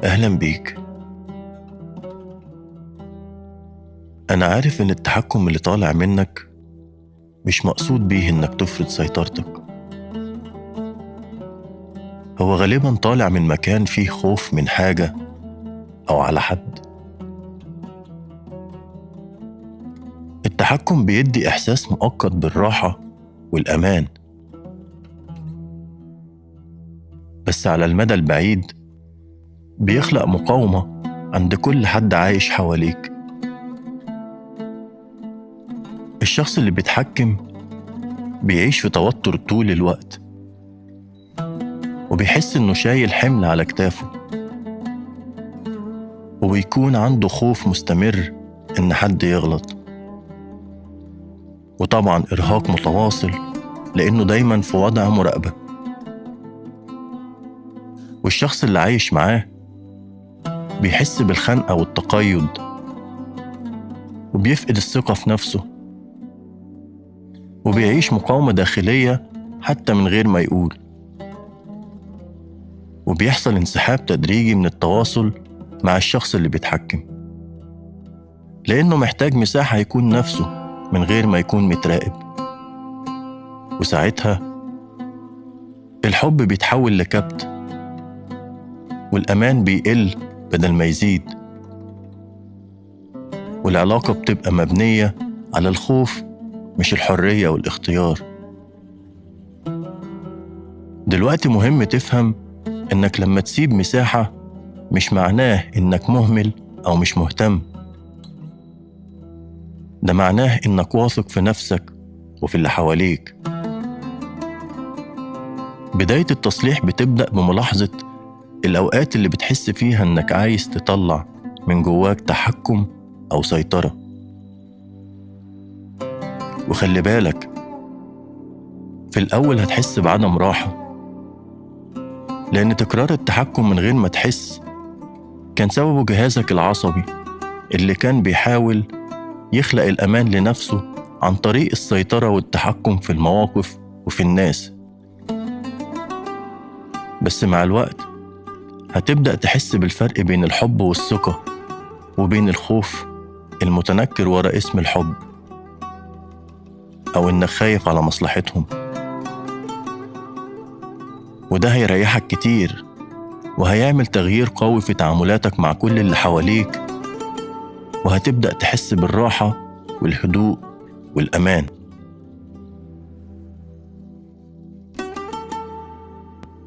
أهلا بيك. أنا عارف إن التحكم اللي طالع منك مش مقصود بيه إنك تفرض سيطرتك. هو غالبا طالع من مكان فيه خوف من حاجة أو على حد. التحكم بيدي إحساس مؤقت بالراحة والأمان، بس على المدى البعيد بيخلق مقاومة عند كل حد عايش حواليك. الشخص اللي بيتحكم بيعيش في توتر طول الوقت، وبيحس إنه شايل حمل على كتافه، وبيكون عنده خوف مستمر إن حد يغلط، وطبعا إرهاق متواصل لأنه دايما في وضع مراقبة. والشخص اللي عايش معاه بيحس بالخنقة والتقيد، وبيفقد الثقة في نفسه، وبيعيش مقاومة داخلية حتى من غير ما يقول. وبيحصل انسحاب تدريجي من التواصل مع الشخص اللي بيتحكم، لأنه محتاج مساحة يكون نفسه من غير ما يكون متراقب. وساعتها الحب بيتحول لكبت، والأمان بيقل بدل ما يزيد، والعلاقة بتبقى مبنية على الخوف مش الحرية والاختيار. دلوقتي مهم تفهم إنك لما تسيب مساحة مش معناه إنك مهمل أو مش مهتم. ده معناه إنك واثق في نفسك وفي اللي حواليك. بداية التصليح بتبدأ بملاحظة الأوقات اللي بتحس فيها إنك عايز تطلع من جواك تحكم أو سيطرة. وخلي بالك، في الأول هتحس بعدم راحة، لأن تكرار التحكم من غير ما تحس كان سببه جهازك العصبي اللي كان بيحاول يخلق الأمان لنفسه عن طريق السيطرة والتحكم في المواقف وفي الناس. بس مع الوقت هتبدأ تحس بالفرق بين الحب والثقة، وبين الخوف المتنكر ورا اسم الحب، أو إنك خايف على مصلحتهم. وده هيريحك كتير، وهيعمل تغيير قوي في تعاملاتك مع كل اللي حواليك، وهتبدأ تحس بالراحة والهدوء والأمان.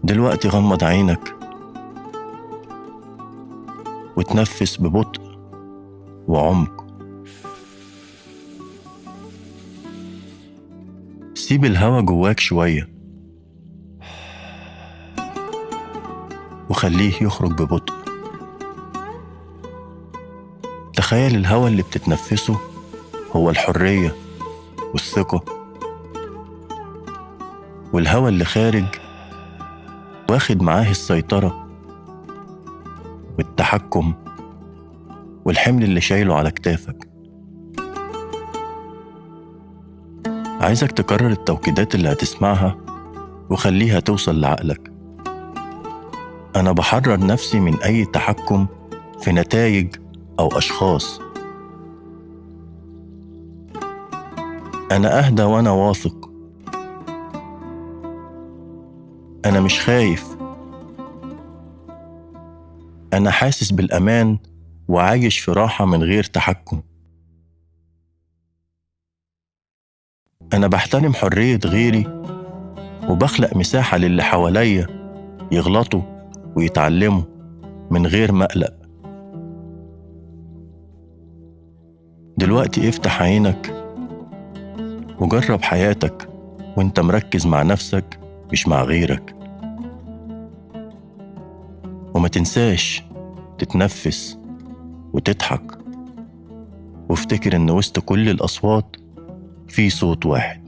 دلوقتي غمض عينك وتنفس ببطء وعمق. سيب الهوا جواك شوية وخليه يخرج ببطء. تخيل الهوا اللي بتتنفسه هو الحرية والثقة، والهوا اللي خارج واخد معاه السيطرة والتحكم والحمل اللي شايله على كتافك. عايزك تكرر التوكيدات اللي هتسمعها وخليها توصل لعقلك. أنا بحرر نفسي من أي تحكم في نتائج أو أشخاص. أنا أهدى وأنا واثق. أنا مش خايف. أنا حاسس بالأمان وعايش في راحة من غير تحكم. أنا بحترم حرية غيري، وبخلق مساحة للي حواليا يغلطوا ويتعلموا من غير مقلق. دلوقتي افتح عينك وجرب حياتك وانت مركز مع نفسك مش مع غيرك. وما تنساش تتنفس وتضحك، وافتكر ان وسط كل الأصوات في صوت واحد.